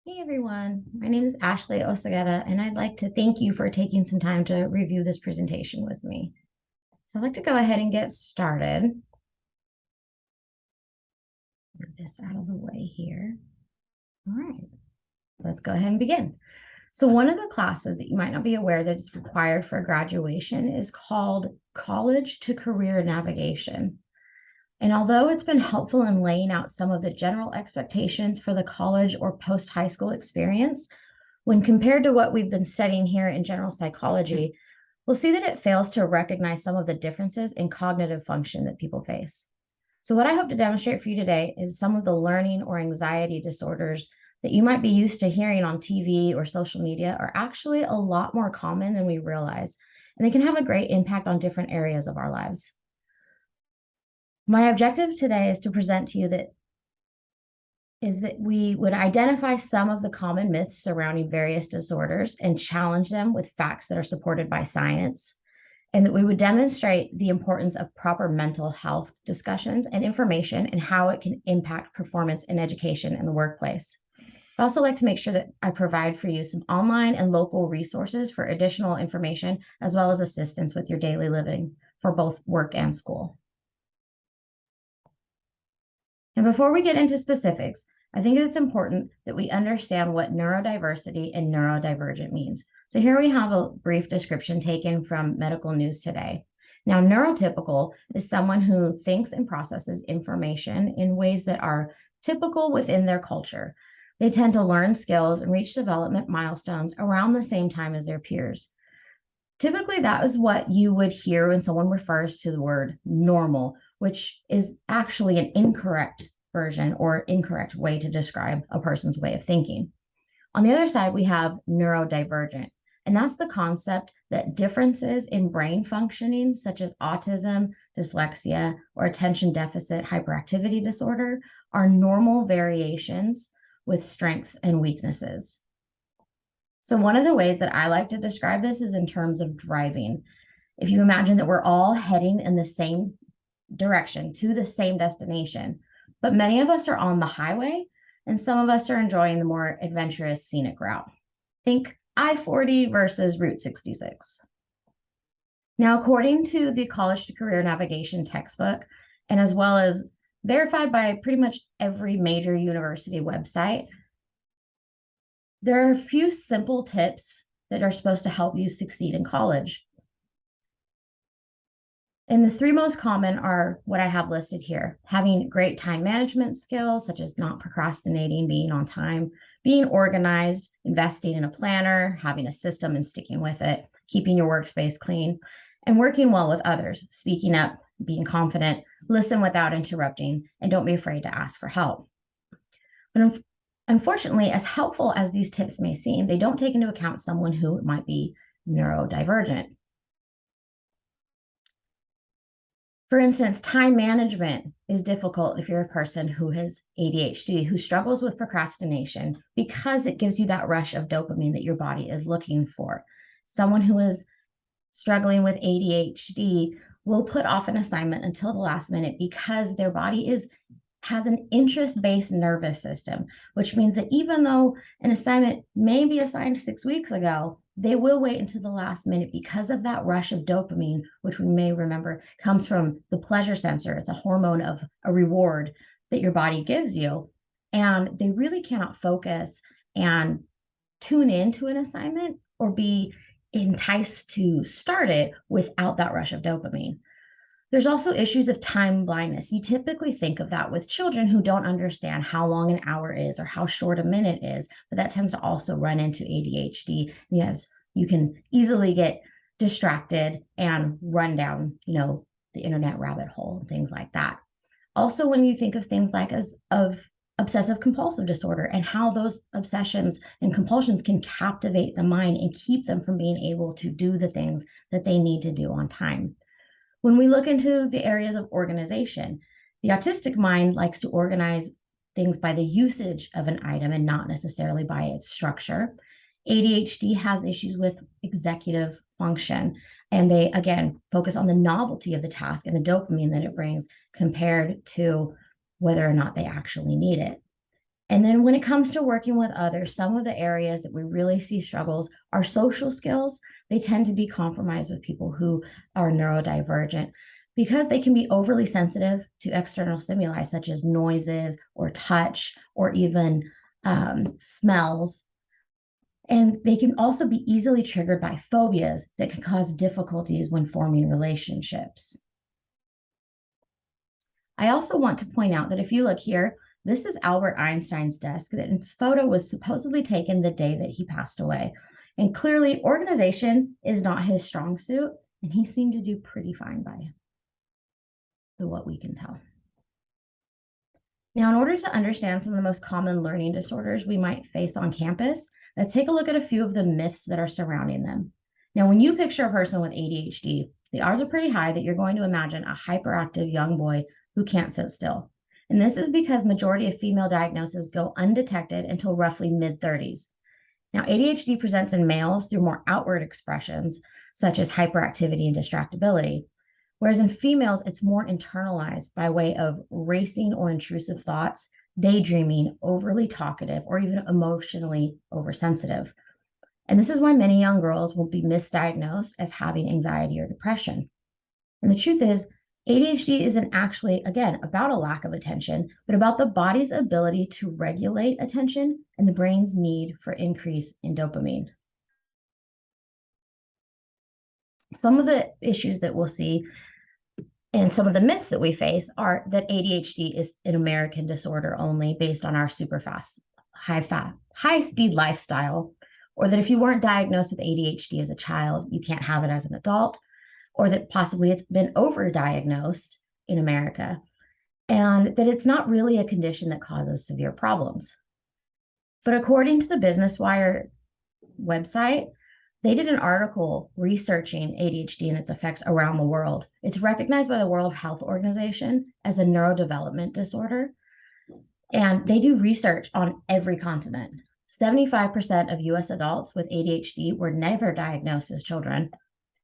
Hey everyone, my name is Ashley Osageda, and I'd like to thank you for taking some time to review this presentation with me. So I'd like to go ahead and get started. Move this out of the way here. All right, let's go ahead and begin. So one of the classes that you might not be aware that is required for graduation is called College to Career Navigation. And although it's been helpful in laying out some of the general expectations for the college or post-high school experience, when compared to what we've been studying here in general psychology, we'll see that it fails to recognize some of the differences in cognitive function that people face. So what I hope to demonstrate for you today is some of the learning or anxiety disorders that you might be used to hearing on TV or social media are actually a lot more common than we realize, and they can have a great impact on different areas of our lives. My objective today is to present to you that we would identify some of the common myths surrounding various disorders and challenge them with facts that are supported by science, and that we would demonstrate the importance of proper mental health discussions and information and how it can impact performance in education and the workplace. I'd also like to make sure that I provide for you some online and local resources for additional information, as well as assistance with your daily living for both work and school. And before we get into specifics, I think it's important that we understand what neurodiversity and neurodivergent means. So here we have a brief description taken from Medical News Today. Now, neurotypical is someone who thinks and processes information in ways that are typical within their culture. They tend to learn skills and reach development milestones around the same time as their peers. Typically, that is what you would hear when someone refers to the word normal, which is actually an incorrect version or incorrect way to describe a person's way of thinking. On the other side, we have neurodivergent, and that's the concept that differences in brain functioning, such as autism, dyslexia, or attention deficit hyperactivity disorder, are normal variations with strengths and weaknesses. So one of the ways that I like to describe this is in terms of driving. If you imagine that we're all heading in the same direction to the same destination, but many of us are on the highway and some of us are enjoying the more adventurous scenic route. Think I-40 versus Route 66. Now, according to the College to Career Navigation textbook, and as well as verified by pretty much every major university website, there are a few simple tips that are supposed to help you succeed in college. And the three most common are what I have listed here: having great time management skills, such as not procrastinating, being on time, being organized, investing in a planner, having a system and sticking with it, keeping your workspace clean, and working well with others, speaking up, being confident, listen without interrupting, and don't be afraid to ask for help. But unfortunately, as helpful as these tips may seem, they don't take into account someone who might be neurodivergent. For instance, time management is difficult if you're a person who has ADHD, who struggles with procrastination, because it gives you that rush of dopamine that your body is looking for. Someone who is struggling with ADHD will put off an assignment until the last minute because their body has an interest-based nervous system, which means that even though an assignment may be assigned 6 weeks ago, they will wait until the last minute because of that rush of dopamine, which we may remember comes from the pleasure sensor. It's a hormone of a reward that your body gives you. And they really cannot focus and tune into an assignment or be enticed to start it without that rush of dopamine. There's also issues of time blindness. You typically think of that with children who don't understand how long an hour is or how short a minute is, but that tends to also run into ADHD. Yes, you can easily get distracted and run down, the internet rabbit hole and things like that. Also, when you think of things like of obsessive compulsive disorder and how those obsessions and compulsions can captivate the mind and keep them from being able to do the things that they need to do on time. When we look into the areas of organization, the autistic mind likes to organize things by the usage of an item and not necessarily by its structure. ADHD has issues with executive function, and they, again, focus on the novelty of the task and the dopamine that it brings compared to whether or not they actually need it. And then when it comes to working with others, some of the areas that we really see struggles are social skills. They tend to be compromised with people who are neurodivergent because they can be overly sensitive to external stimuli, such as noises or touch or even smells. And they can also be easily triggered by phobias that can cause difficulties when forming relationships. I also want to point out that if you look here, this is Albert Einstein's desk. That photo was supposedly taken the day that he passed away. And clearly, organization is not his strong suit, and he seemed to do pretty fine by what we can tell. Now, in order to understand some of the most common learning disorders we might face on campus, let's take a look at a few of the myths that are surrounding them. Now, when you picture a person with ADHD, the odds are pretty high that you're going to imagine a hyperactive young boy who can't sit still. And this is because majority of female diagnoses go undetected until roughly mid-30s. Now, ADHD presents in males through more outward expressions, such as hyperactivity and distractibility, whereas in females, it's more internalized by way of racing or intrusive thoughts, daydreaming, overly talkative, or even emotionally oversensitive. And this is why many young girls will be misdiagnosed as having anxiety or depression. And the truth is, ADHD isn't actually, again, about a lack of attention, but about the body's ability to regulate attention and the brain's need for increase in dopamine. Some of the issues that we'll see and some of the myths that we face are that ADHD is an American disorder only based on our super fast, high speed lifestyle, or that if you weren't diagnosed with ADHD as a child, you can't have it as an adult, or that possibly it's been overdiagnosed in America, and that it's not really a condition that causes severe problems. But according to the Business Wire website, they did an article researching ADHD and its effects around the world. It's recognized by the World Health Organization as a neurodevelopment disorder, and they do research on every continent. 75% of US adults with ADHD were never diagnosed as children.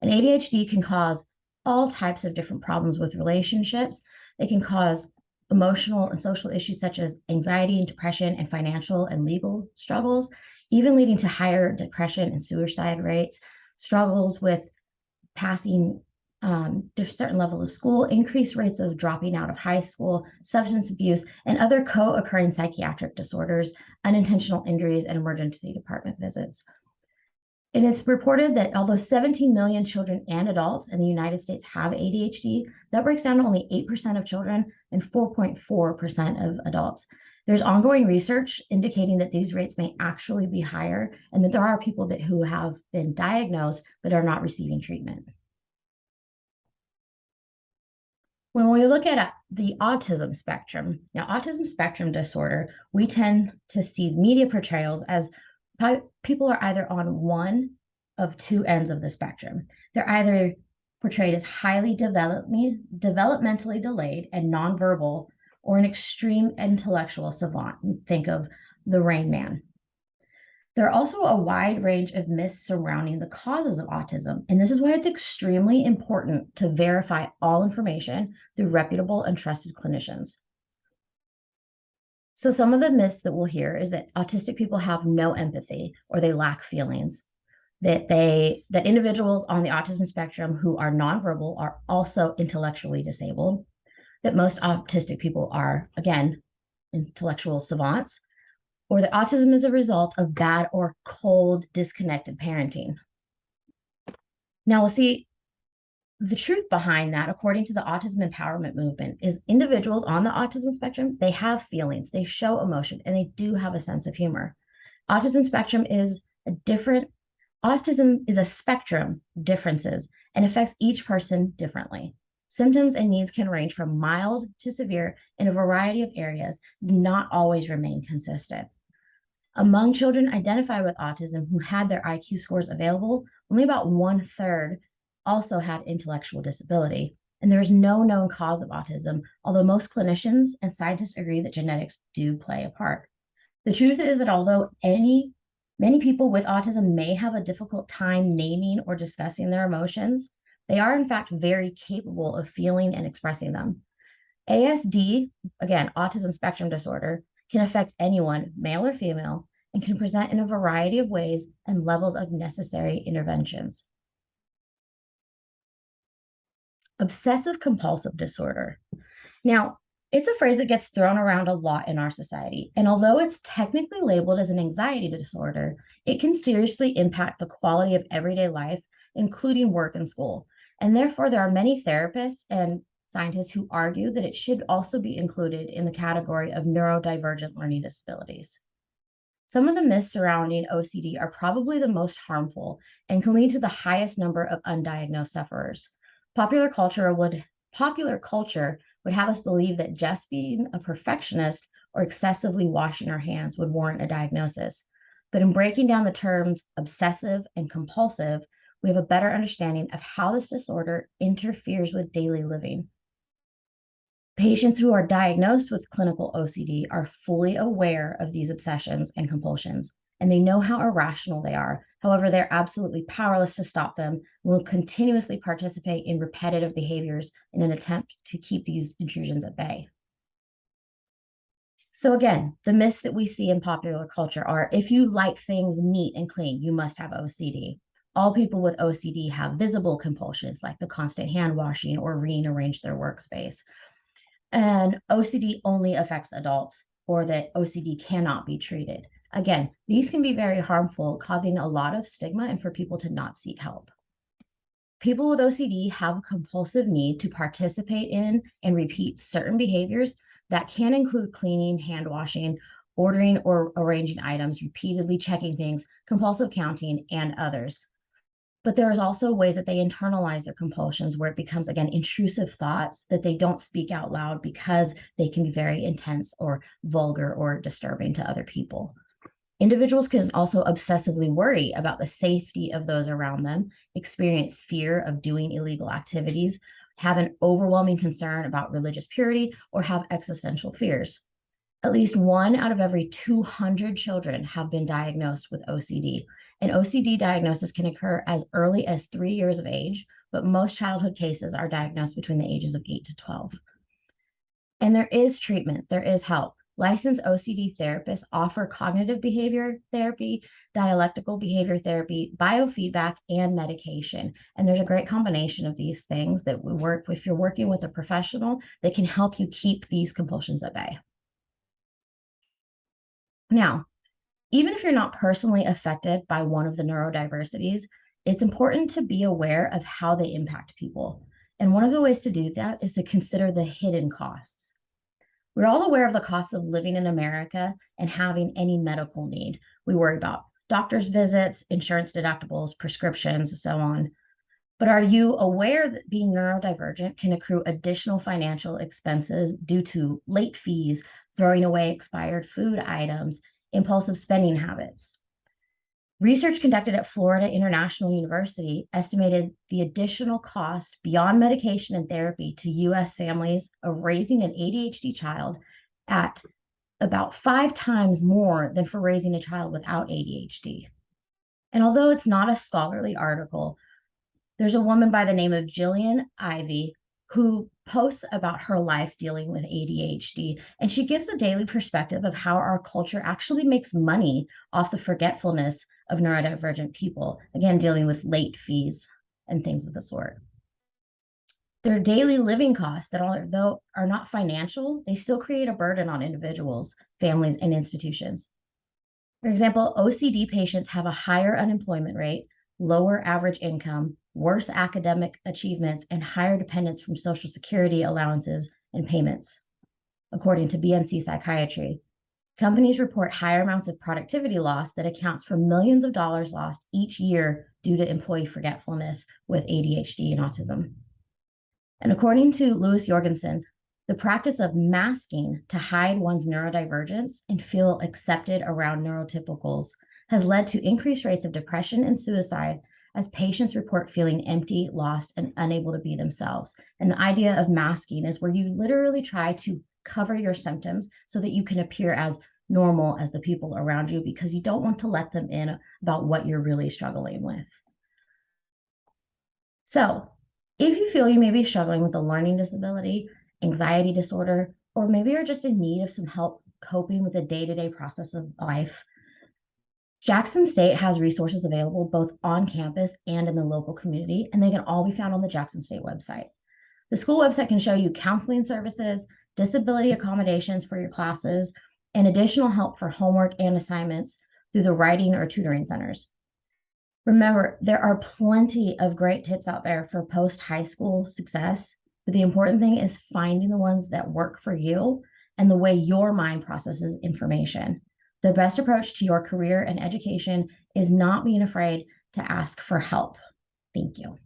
And ADHD can cause all types of different problems with relationships. It can cause emotional and social issues such as anxiety and depression and financial and legal struggles, even leading to higher depression and suicide rates, struggles with passing certain levels of school, increased rates of dropping out of high school, substance abuse, and other co-occurring psychiatric disorders, unintentional injuries, and emergency department visits. And it's reported that although 17 million children and adults in the United States have ADHD, that breaks down to only 8% of children and 4.4% of adults. There's ongoing research indicating that these rates may actually be higher and that there are people who have been diagnosed but are not receiving treatment. When we look at the autism spectrum, now autism spectrum disorder, we tend to see media portrayals as people are either on one of two ends of the spectrum. They're either portrayed as highly developmentally delayed and nonverbal, or an extreme intellectual savant. Think of the Rain Man. There are also a wide range of myths surrounding the causes of autism, and this is why it's extremely important to verify all information through reputable and trusted clinicians. So some of the myths that we'll hear is that autistic people have no empathy or they lack feelings, that individuals on the autism spectrum who are nonverbal are also intellectually disabled, that most autistic people are, again, intellectual savants, or that autism is a result of bad or cold, disconnected parenting. Now we'll see the truth behind that, according to the autism empowerment movement, is individuals on the autism spectrum, they have feelings, they show emotion, and they do have a sense of humor. Autism spectrum is autism is a spectrum of differences and affects each person differently. Symptoms and needs can range from mild to severe in a variety of areas, not always remain consistent. Among children identified with autism who had their IQ scores available, only about 1/3 also had intellectual disability. And there is no known cause of autism, although most clinicians and scientists agree that genetics do play a part. The truth is that although many people with autism may have a difficult time naming or discussing their emotions, they are in fact very capable of feeling and expressing them. ASD, again, autism spectrum disorder, can affect anyone, male or female, and can present in a variety of ways and levels of necessary interventions. Obsessive compulsive disorder. Now, it's a phrase that gets thrown around a lot in our society. And although it's technically labeled as an anxiety disorder, it can seriously impact the quality of everyday life, including work and school. And therefore, there are many therapists and scientists who argue that it should also be included in the category of neurodivergent learning disabilities. Some of the myths surrounding OCD are probably the most harmful and can lead to the highest number of undiagnosed sufferers. Popular culture would have us believe that just being a perfectionist or excessively washing our hands would warrant a diagnosis. But in breaking down the terms obsessive and compulsive, we have a better understanding of how this disorder interferes with daily living. Patients who are diagnosed with clinical OCD are fully aware of these obsessions and compulsions, and they know how irrational they are. However, they're absolutely powerless to stop them and will continuously participate in repetitive behaviors in an attempt to keep these intrusions at bay. So again, the myths that we see in popular culture are, if you like things neat and clean, you must have OCD. All people with OCD have visible compulsions like the constant hand washing or rearrange their workspace. And OCD only affects adults, or that OCD cannot be treated. Again, these can be very harmful, causing a lot of stigma and for people to not seek help. People with OCD have a compulsive need to participate in and repeat certain behaviors that can include cleaning, hand washing, ordering or arranging items, repeatedly checking things, compulsive counting, and others. But there's also ways that they internalize their compulsions where it becomes, again, intrusive thoughts that they don't speak out loud because they can be very intense or vulgar or disturbing to other people. Individuals can also obsessively worry about the safety of those around them, experience fear of doing illegal activities, have an overwhelming concern about religious purity, or have existential fears. At least 1 out of every 200 children have been diagnosed with OCD. An OCD diagnosis can occur as early as 3 years of age, but most childhood cases are diagnosed between the ages of 8 to 12. And there is treatment, there is help. Licensed OCD therapists offer cognitive behavior therapy, dialectical behavior therapy, biofeedback, and medication. And there's a great combination of these things that we work if you're working with a professional that can help you keep these compulsions at bay. Now, even if you're not personally affected by one of the neurodiversities, it's important to be aware of how they impact people. And one of the ways to do that is to consider the hidden costs. We're all aware of the costs of living in America and having any medical need. We worry about doctor's visits, insurance deductibles, prescriptions, so on. But are you aware that being neurodivergent can accrue additional financial expenses due to late fees, throwing away expired food items, impulsive spending habits? Research conducted at Florida International University estimated the additional cost beyond medication and therapy to U.S. families of raising an ADHD child at about 5 times more than for raising a child without ADHD. And although it's not a scholarly article, there's a woman by the name of Jillian Ivey who posts about her life dealing with ADHD. And she gives a daily perspective of how our culture actually makes money off the forgetfulness of neurodivergent people, again, dealing with late fees and things of the sort. Their daily living costs that although are not financial, they still create a burden on individuals, families, and institutions. For example, OCD patients have a higher unemployment rate, lower average income, worse academic achievements, and higher dependence from Social Security allowances and payments. According to BMC Psychiatry, companies report higher amounts of productivity loss that accounts for millions of dollars lost each year due to employee forgetfulness with ADHD and autism. And according to Louis Jorgensen, the practice of masking to hide one's neurodivergence and feel accepted around neurotypicals has led to increased rates of depression and suicide as patients report feeling empty, lost, and unable to be themselves. And the idea of masking is where you literally try to cover your symptoms so that you can appear as normal as the people around you because you don't want to let them in about what you're really struggling with. So, if you feel you may be struggling with a learning disability, anxiety disorder, or maybe you're just in need of some help coping with the day-to-day process of life, Jackson State has resources available both on campus and in the local community, and they can all be found on the Jackson State website. The school website can show you counseling services, disability accommodations for your classes, and additional help for homework and assignments through the writing or tutoring centers. Remember, there are plenty of great tips out there for post-high school success, but the important thing is finding the ones that work for you and the way your mind processes information. The best approach to your career and education is not being afraid to ask for help. Thank you.